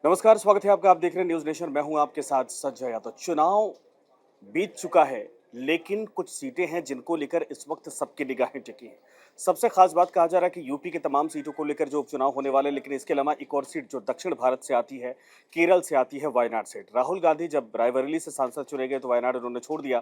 नमस्कार, स्वागत है आपका। आप देख रहे हैं न्यूज़ नेशन। मैं हूं आपके साथ संजय यादव। चुनाव बीत चुका है, लेकिन कुछ सीटें हैं जिनको लेकर इस वक्त सबकी निगाहें टिकी हैं। सबसे खास बात कहा जा रहा है कि यूपी की तमाम सीटों को लेकर जो उपचुनाव होने वाले हैं, लेकिन इसके अलावा एक और सीट जो दक्षिण भारत से आती है, केरल से आती है, वायनाड सीट। राहुल गांधी जब रायबरेली से सांसद चुने गए तो वायनाड उन्होंने छोड़ दिया।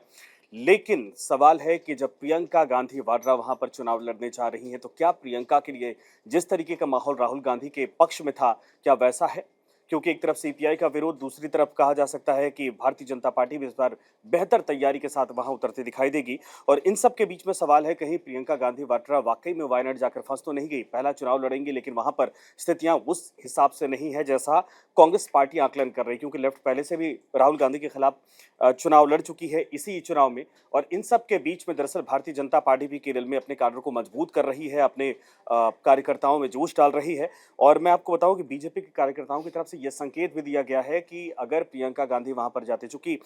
लेकिन सवाल है कि जब प्रियंका गांधी वाड्रा वहां पर चुनाव लड़ने जा रही हैं, तो क्या प्रियंका के लिए जिस तरीके का माहौल राहुल गांधी के पक्ष में था, क्या वैसा है? क्योंकि एक तरफ सीपीआई का विरोध, दूसरी तरफ कहा जा सकता है कि भारतीय जनता पार्टी भी इस बार बेहतर तैयारी के साथ वहां उतरती दिखाई देगी। और इन सब के बीच में सवाल है, कहीं प्रियंका गांधी वाड्रा वाकई में वायनाड जाकर फंस तो नहीं गई? पहला चुनाव लड़ेंगी, लेकिन वहां पर स्थितियां उस हिसाब से नहीं है जैसा कांग्रेस पार्टी आकलन कर रही, क्योंकि लेफ्ट पहले से भी राहुल गांधी के खिलाफ चुनाव लड़ चुकी है इसी चुनाव में। और इन सब के बीच में दरअसल भारतीय जनता पार्टी भी केरल में अपने काडर को मजबूत कर रही है, अपने कार्यकर्ताओं में जोश डाल रही है। और मैं आपको बताऊं कि बीजेपी के कार्यकर्ताओं की तरफ से यह संकेत भी दिया गया है कि अगर प्रियंका गांधी वहां पर जाते, चूंकि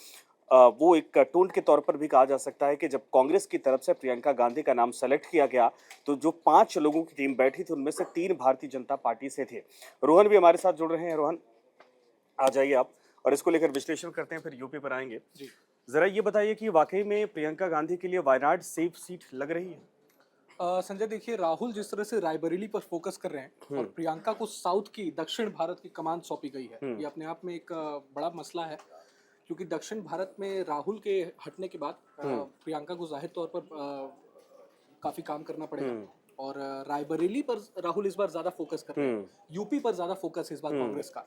वो एक टोंट के तौर पर भी कहा जा सकता है कि जब कांग्रेस की तरफ से प्रियंका गांधी का नाम सेलेक्ट किया गया, तो जो 5 लोगों की टीम बैठी थी उनमें से 3 भारतीय जनता पार्टी से थे। रोहन भी हमारे साथ जुड़ रहे हैं। रोहन, आ जाइए आप, और इसको लेकर विश्लेषण करते हैं, फिर यूपी पर आएंगे। जी। जरा ये बताइए कि वाकई में प्रियंका गांधी के लिए वायनाड सेफ सीट लग रही है? संजय देखिए, राहुल जिस तरह से रायबरेली पर फोकस कर रहे हैं और प्रियंका को साउथ की दक्षिण भारत की कमान सौंपी गई है, ये अपने आप में एक बड़ा मसला है। क्योंकि दक्षिण भारत में राहुल के हटने के बाद प्रियंका को जाहिर तौर पर काफी काम करना पड़ेगा। और रायबरेली पर राहुल इस बार ज्यादा फोकस कर रहे हैं, यूपी पर ज्यादा फोकस है इस बार कांग्रेस का।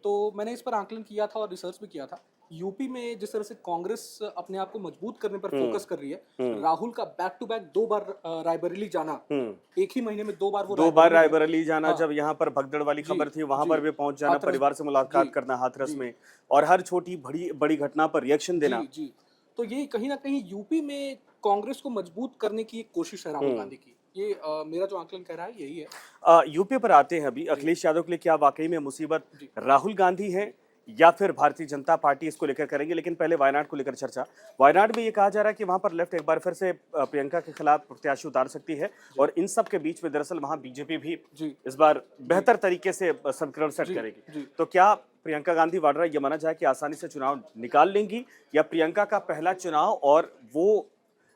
तो मैंने इस पर आकलन किया था और रिसर्च भी किया था। यूपी में जिस तरह से कांग्रेस अपने आप को मजबूत करने पर फोकस कर रही है, राहुल का बैक टू बैक 2 बार रायबरेली जाना, एक ही महीने में 2 बार वो 2 बार रायबरेली गए। रायबरेली जाना, हाँ, जब यहाँ पर भगदड़ वाली जी, खबर थी वहां जी, पर भी पहुंच जाना, हाथरस, परिवार से मुलाकात जी, करना हाथरस जी, में, और हर छोटी बड़ी बड़ी घटना पर रिएक्शन देना। जी, जी। तो ये कहीं न कहीं यूपी में कांग्रेस को मजबूत करने की एक कोशिश है राहुल गांधी की। ये मेरा जो आकलन कह रहा है यही है। यूपी पर आते हैं अभी। जी, अखिलेश यादव के लिए क्या वाकई में मुसीबत जी। राहुल गांधी है, या फिर भारतीय जनता पार्टी इसको लेकर करेंगे? लेकिन पहले वायनाड को लेकर चर्चा। वायनाड में ये कहा जा रहा है कि वहां पर लेफ्ट एक बार फिर से प्रियंका के खिलाफ प्रत्याशी उतार सकती है, और इन सब के बीच में दरअसल वहां बीजेपी भी जी, इस बार बेहतर तरीके से समीकरण सेट जी, करेगी। जी। तो क्या प्रियंका गांधी वाड्रा ये माना जाए कि आसानी से चुनाव निकाल लेंगी, या प्रियंका का पहला चुनाव और वो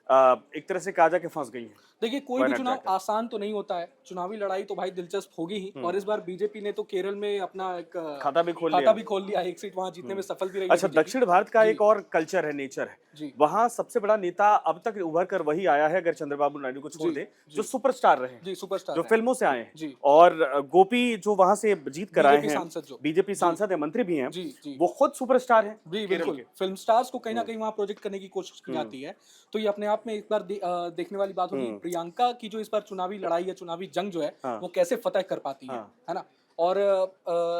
एक तरह से कहा जाए कि फंस गई है देखिए, कोई भी वायनाड चुनाव जाकर? आसान तो नहीं होता है। चुनावी लड़ाई तो भाई दिलचस्प होगी ही। और इस बार बीजेपी ने तो केरल में अपना एक खाता भी खोल खाता लिया। भी खोल लिया है। एक सीट वहां जीतने में सफल भी रही है अच्छा, बीजेपी। दक्षिण भारत का जी, एक और कल्चर है, नेचर है। जी, वहाँ सबसे बड़ा नेता अब तक उभर कर वही आया है, अगर चंद्रबाबू नायडू को छोड़ जी, दें, जो जी, सुपरस्टार रहे हैं, जी, सुपरस्टार जो रहे फिल्मों से हैं। आए हैं। जी, और गोपी जो वहां से जीत कर आए बीजेपी हैं, सांसद जो। बीजेपी जी, सांसद है, मंत्री भी हैं, जी, जी। वो खुद सुपरस्टार हैं जी, केरल बिल्कुल। के। फ़िल्म स्टार्स को कहीं न कहीं वहाँ प्रोजेक्ट करने की कोशिश की जाती है। तो ये अपने आप में एक बार देखने वाली बात होगी, प्रियंका की जो इस बार चुनावी लड़ाई या चुनावी जंग जो है, हाँ, वो कैसे फ़तह कर पाती हाँ, है ना? और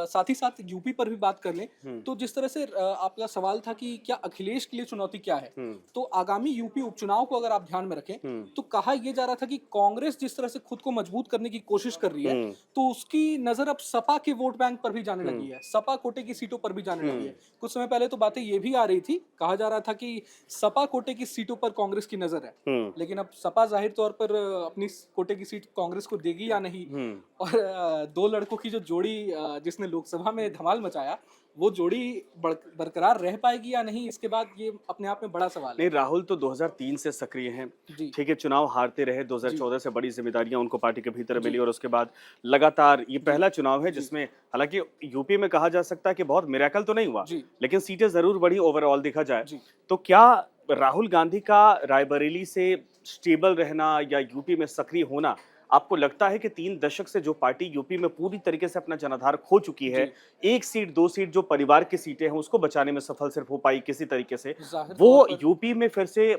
साथ ही साथ यूपी पर भी बात कर लें, हम्म, तो जिस तरह से आपका सवाल था कि क्या अखिलेश के लिए चुनौती क्या है? हम्म, तो आगामी यूपी उपचुनाव को अगर आप ध्यान में रखें, हम्म, तो कहा ये जा रहा था कि कांग्रेस जिस तरह से खुद को मजबूत करने की कोशिश कर रही है, हम्म, तो उसकी नज़र अब सपा के वोट बैंक पर भी जाने हम्म, लगी है। सपा कोटे की सीटों पर भी जाने लगी हम्म, है। कुछ समय पहले तो बातें ये भी आ रही थी, कहा जा रहा था कि सपा कोटे की सीटों पर कांग्रेस की नज़र है। हम्म, लेकिन अब सपा ज़ाहिर तौर पर अपनी कोटे की सीट कांग्रेस को देगी या नहीं, हम्म। और 2 लड़कों की जो जोड़ी जिसने लोकसभा में धमाल मचाया, वो जोड़ी बरकरार रह पाएगी या नहीं, इसके बाद ये अपने आप में बड़ा सवाल है। नहीं, राहुल तो 2003 से सक्रिय हैं। जी, ठीक है, चुनाव हारते रहे, जी, 2014 से बड़ी ज़िम्मेदारियाँ उनको पार्टी के भीतर मिली, जी, और उसके बाद लगातार ये जी, पहला चुनाव है जी, जिसमें, हालाँकि यूपी में कहा जा सकता है कि बहुत मिरेकल तो नहीं हुआ, जी, लेकिन सीटें ज़रूर बढ़ी ओवरऑल देखा जाए। जी। तो क्या राहुल गांधी का रायबरेली से स्टेबल रहना या यूपी में सक्रिय होना, आपको लगता है कि 3 दशक से जो पार्टी यूपी में पूरी तरीके से अपना जनाधार खो चुकी है, जी, 1 सीट, 2 सीट जो परिवार की सीटें हैं, उसको बचाने में सफल सिर्फ हो पाई किसी तरीके से, ज़ाहिर तौर वो पर यूपी में फिर से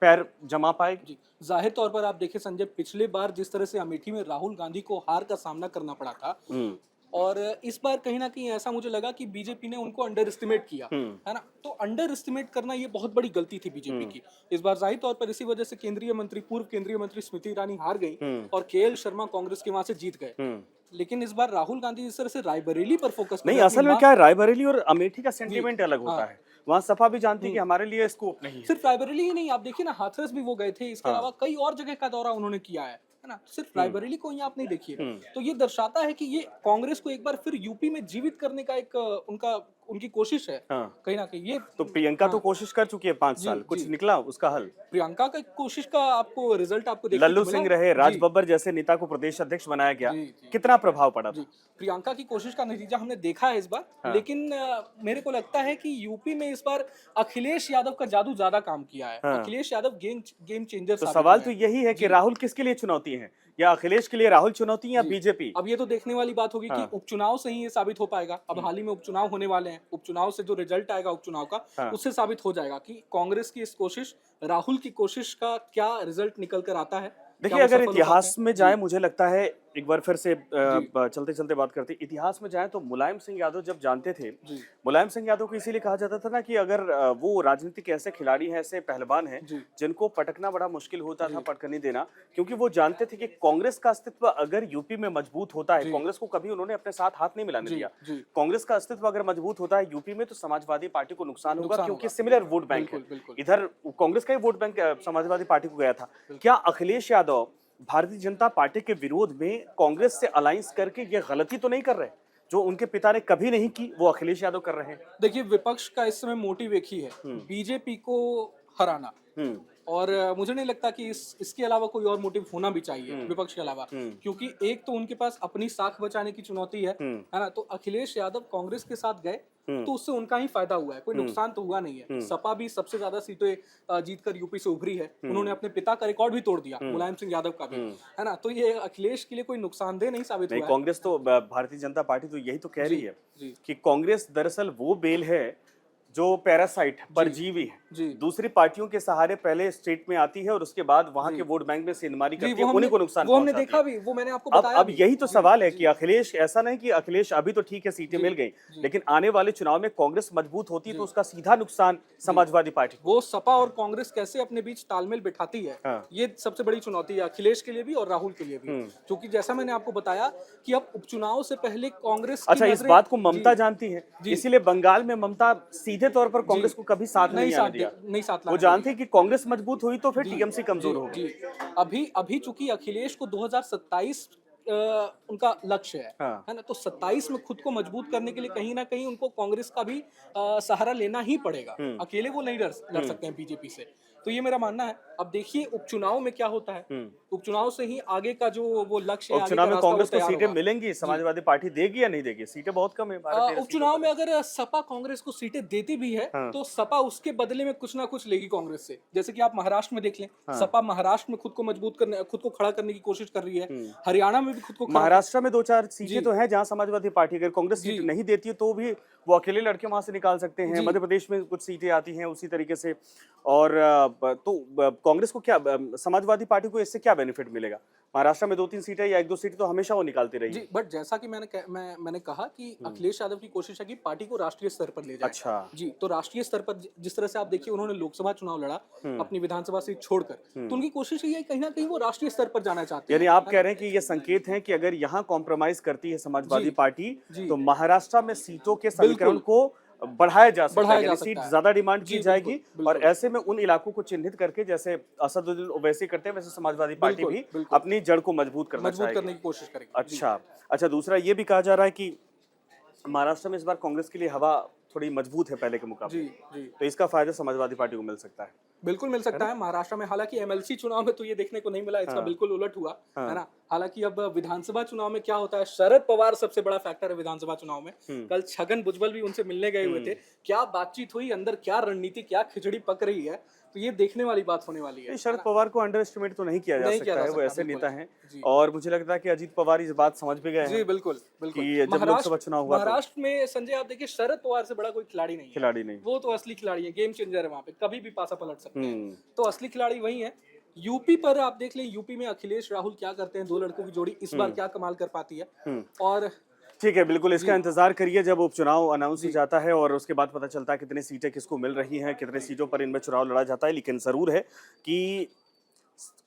पैर जमा पाएगी? जी, ज़ाहिर तौर पर आप देखिए संजय, पिछले बार जिस तरह से अमेठी में राहुल गांधी को हार का सामना करना पड़ा था, हुँ, और इस बार कहीं न कहीं ऐसा मुझे लगा कि बीजेपी ने उनको अंडर एस्टिमेट किया, हुँ, है ना? तो अंडर एस्टिमेट करना ये बहुत बड़ी गलती थी बीजेपी हुँ, की। इस बार ज़ाहिर तौर पर इसी वजह से पूर्व केंद्रीय मंत्री स्मृति ईरानी हार गईं हुँ, और केएल शर्मा कांग्रेस के वहाँ से जीत गए। हुँ। लेकिन इस बार राहुल गांधी जिस तरह से रायबरेली पर फोकस कर नहीं, रहे हैं अपनी असल में माँ। क्या है, रायबरेली और अमेठी का जी, सेंटीमेंट अलग हाँ, होता है। वहाँ सपा भी जानती है कि हुँ। हमारे लिए स्कोप नहीं है। सिर्फ रायबरेली ही नहीं, आप देखिए ना, हाथरस भी वो गए थे, इसके हाँ। अलावा कई और जगह का दौरा उन्होंने किया है। है ना। सिर्फ रायबरेली को ही आप नहीं देखिए, तो ये दर्शाता है कि ये कांग्रेस को एक बार फिर यूपी में जीवित करने का एक उनकी कोशिश है, हाँ। कहीं ना कहीं ये। तो प्रियंका तो हाँ, कोशिश कर चुकी है 5 जी साल, कुछ जी। निकला उसका हल? प्रियंका का कोशिश का आपको रिजल्ट आपको देखने लल्लू को मिला? सिंह रहे, राज जी बब्बर जैसे नेता को प्रदेश अध्यक्ष बनाया गया, जी जी कितना प्रभाव पड़ा जी। था? प्रियंका की कोशिश का नतीजा हमने देखा है इस बार, हाँ। लेकिन मेरे को लगता है कि यूपी में इस बार अखिलेश यादव का जादू ज्यादा काम किया है। हाँ। अखिलेश यादव गेम चेंजर तो साबित सवाल हुए तो हैं। यही है कि जी राहुल किसके लिए चुनौती है, या अखिलेश के लिए राहुल चुनौती है या जी। बीजेपी? अब ये तो देखने वाली बात होगी कि हाँ। उपचुनाव से ही ये साबित हो पाएगा। अब हाल ही में उपचुनाव होने वाले हैं, उपचुनाव से जो रिजल्ट आएगा उपचुनाव का, हाँ। उससे साबित हो जाएगा कि कांग्रेस की इस कोशिश, राहुल की कोशिश का क्या रिजल्ट निकल कर आता है, क्या देखिए, वो अगर सफल हो पाते इतिहास हैं। में जी जाए, मुझे लगता है एक बार फिर से जी चलते चलते बात करते हैं। इतिहास में जाए तो मुलायम सिंह यादव जब जानते थे, जी मुलायम सिंह यादव को इसीलिए कहा जाता था ना कि अगर वो राजनीतिक ऐसे खिलाड़ी हैं, ऐसे पहलवान हैं जी जिनको पटकना बड़ा मुश्किल होता था, जी पटकनी देना, क्योंकि वो जानते थे कि कांग्रेस का अस्तित्व अगर यूपी में मजबूत होता है, जी कांग्रेस को कभी उन्होंने अपने साथ हाथ नहीं मिलाने जी दिया। जी। कांग्रेस का अस्तित्व अगर मजबूत होता है यूपी में तो समाजवादी पार्टी को नुकसान होगा, नुकसान क्योंकि होगा। सिमिलर वोट बैंक है। बिल्कुल बिल्कुल इधर कांग्रेस का ही वोट बैंक समाजवादी पार्टी को गया था। बिल्कुल। क्या अखिलेश यादव भारतीय जनता पार्टी के विरोध में कांग्रेस से अलायंस करके ये गलती तो नहीं कर रहे, जो उनके पिता ने कभी नहीं की, वो अखिलेश यादव कर रहे हैं? देखिए, विपक्ष का इस समय मोटिव एक ही है, बीजेपी को हराना। हम्म और मुझे नहीं लगता कि इसके अलावा कोई और मोटिव होना भी चाहिए विपक्ष के अलावा, क्योंकि एक तो उनके पास अपनी साख बचाने की चुनौती है ना। तो अखिलेश यादव कांग्रेस के साथ गए तो उससे उनका ही फायदा हुआ है, कोई नुकसान तो हुआ नहीं है। सपा भी सबसे ज्यादा सीटें जीतकर यूपी से उभरी है, उन्होंने अपने पिता का रिकॉर्ड भी तोड़ दिया, मुलायम सिंह यादव का भी, है ना। तो ये अखिलेश के लिए कोई नुकसानदेह नहीं साबित नहीं, हुआ है। कांग्रेस तो भारतीय जनता पार्टी तो यही तो कह रही जी है जी कि कांग्रेस दरअसल वो बेल है जो पैरासाइट परजीवी है, जी दूसरी पार्टियों के सहारे पहले स्टेट में आती है और उसके बाद वहां के वोट बैंक में से इनमारी जी। करती है, उन्हीं को नुकसान वो हमने पहुंचाती देखा है। भी, वो मैंने आपको अब बताया अब भी। यही तो जी सवाल है जी कि अखिलेश, ऐसा नहीं कि अखिलेश अभी तो ठीक है, सीटें जी मिल गई, जी लेकिन आने वाले चुनाव में कांग्रेस मजबूत होती तो जी। उसका सीधा नुकसान समाजवादी पार्टी को। वो सपा और कांग्रेस कैसे अपने बीच तालमेल बिठाती है, हाँ। ये सबसे बड़ी चुनौती है अखिलेश के लिए भी और राहुल के लिए भी। क्योंकि जैसा मैंने आपको बताया कि अब उपचुनाव से पहले कांग्रेस की अच्छा, इस नजरें। बात को जी ममता जानती है, जी इसीलिए बंगाल में ममता सीधे तौर पर जी। कांग्रेस को कभी साथ नहीं आने दिया। नहीं साथ वो लाने जानती देगी। है कि कांग्रेस मजबूत हुई तो फिर जी टीएमसी जी कमजोर होगी। जी। अभी अभी चूंकि अखिलेश को 2027 उनका लक्ष्य हाँ। है ना। तो 27 में खुद को मजबूत करने के लिए कहीं ना कहीं उनको कांग्रेस का भी सहारा लेना ही पड़ेगा। अकेले वो नहीं लड़ सकते हैं बीजेपी से। तो ये मेरा मानना है। अब देखिए उपचुनाव में क्या होता है, उपचुनाव से ही आगे का जो वो लक्ष्य है, आगे का उपचुनाव में रास्ता वो कांग्रेस को तैयार सीटें होगा। मिलेंगी, समाजवादी पार्टी देगी या नहीं देगी? सीटें बहुत कम है, 12-13 सीटों उपचुनाव पर में है। अगर सपा कांग्रेस को सीटें देती भी है हाँ। तो सपा उसके बदले में कुछ ना कुछ लेगी कांग्रेस से। जैसे कि आप महाराष्ट्र में देख लें, हाँ। सपा महाराष्ट्र में खुद को मजबूत करने, खुद को खड़ा करने की कोशिश कर रही है। हरियाणा में भी खुद को खड़ा महाराष्ट्र में 2-4 सीटें जी तो हैं जहां समाजवादी पार्टी अगर कांग्रेस जी सीट नहीं देती है तो भी वो अकेले लड़के वहां से निकाल सकते हैं। जी मध्य प्रदेश में कुछ सीटें आती हैं उसी तरीके से। और कांग्रेस को क्या, समाजवादी पार्टी को इससे क्या बेनिफिट मिलेगा? महाराष्ट्र में 2-3 सीटें या 1-2 सीटें तो हमेशा वो निकालती रही जी। है। बट जैसा कि मैंने कहा कि अखिलेश यादव की कोशिश है कि पार्टी को राष्ट्रीय स्तर पर ले जाए। अच्छा। जी। तो राष्ट्रीय स्तर पर जिस तरह से आप देखिए उन्होंने लोकसभा चुनाव लड़ा अपनी विधानसभा सीट छोड़कर, तो उनकी कोशिश ये है कहीं ना कहीं वो राष्ट्रीय स्तर पर जाना चाहते यानी हैं, आप है कह ना? रहे हैं कि ये संकेत है कि अगर यहाँ कॉम्प्रोमाइज करती है समाजवादी जी पार्टी जी तो महाराष्ट्र में सीटों के समीकरण बिल्कुल को बढ़ाया जा सकता है, बढ़ाया जा यानी सकता सीट है। ज्यादा डिमांड की जी जाएगी। बिल्कुल और बिल्कुल ऐसे में उन इलाकों को चिन्हित करके, जैसे असदुद्दीन ओवैसी करते हैं, वैसे समाजवादी पार्टी बिल्कुल भी बिल्कुल अपनी जड़ को मजबूत करना मजबूत चाहेगी। करने की कोशिश करेगी। जी अच्छा। अच्छा, दूसरा ये भी कहा जा रहा है कि महाराष्ट्र में इस बार कांग्रेस के लिए हवा थोड़ी मजबूत है पहले के जी मुकाबले, जी। तो इसका फायदा समाजवादी पार्टी को मिल सकता है बिल्कुल मिल सकता ना? है महाराष्ट्र में। हालांकि एमएलसी चुनाव में तो ये देखने को नहीं मिला, इसका हाँ। बिल्कुल उलट हुआ, है हाँ। ना। हालांकि अब विधानसभा चुनाव में क्या होता है, शरद पवार सबसे बड़ा फैक्टर है विधानसभा चुनाव में। कल छगन भुजबल भी उनसे मिलने गए हुए थे, क्या बातचीत हुई, अंदर क्या रणनीति, क्या खिचड़ी पक रही है, तो ये देखने वाली बात होने वाली है, नहीं, शरद पवार को अंडर एस्टिमेट तो नहीं किया जा नहीं किया सकता जा है, वो सकता ऐसे बिल्कुल। नेता हैं। जी और मुझे लगता है कि अजीत पवार इस बात समझ भी गए जी हैं बिल्कुल बिल्कुल। कि जब लोकसभा महाराष्ट्र चुनाव हुआ तो महाराष्ट्र में संजय आप देखिए शरद पवार से बड़ा कोई खिलाड़ी नहीं है। खिलाड़ी नहीं। वो तो असली खिलाड़ी है, गेम चेंजर है, वहां पे कभी भी पासा पलट सकते हैं। हम्म तो असली खिलाड़ी वही है। यूपी पर आप देख लें, यूपी में अखिलेश राहुल क्या करते हैं, दो लड़कों की जोड़ी इस बार क्या कमाल कर पाती है। और ठीक है, बिल्कुल इसका जी इंतजार करिए जब उपचुनाव अनाउंस हो जी जाता है और उसके बाद पता चलता है कितनी सीटें किसको मिल रही हैं, कितने सीटों पर इनमें चुनाव लड़ा जाता है। लेकिन जरूर है कि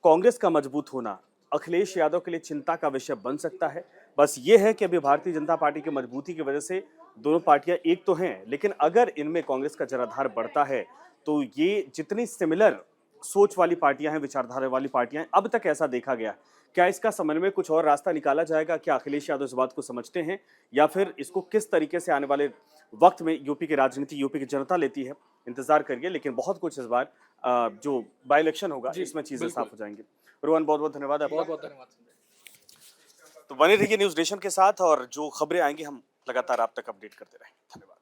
कांग्रेस का मजबूत होना अखिलेश यादव के लिए चिंता का विषय बन सकता है। बस ये है कि अभी भारतीय जनता पार्टी की मजबूती की वजह से दोनों पार्टियां एक तो हैं, लेकिन अगर इनमें कांग्रेस का जनाधार बढ़ता है तो ये जितनी सिमिलर सोच वाली पार्टियां हैं, विचारधारा वाली पार्टियां हैं, अब तक ऐसा देखा गया क्या इसका समन्वय कुछ और रास्ता निकाला जाएगा? क्या अखिलेश यादव इस बात को समझते हैं या फिर इसको किस तरीके से आने वाले वक्त में यूपी की राजनीति, यूपी की जनता लेती है? इंतजार करिए, लेकिन बहुत कुछ इस बार जो बाई इलेक्शन होगा जी, इसमें चीजें बिल्कुल। साफ हो जाएंगी। रोहन, बहुत बहुत धन्यवाद आपका। बहुत बहुत धन्यवाद संजय। तो बने रहिए न्यूज नेशन के साथ और जो खबरें आएंगी हम लगातार आप तक अपडेट करते रहेंगे। धन्यवाद।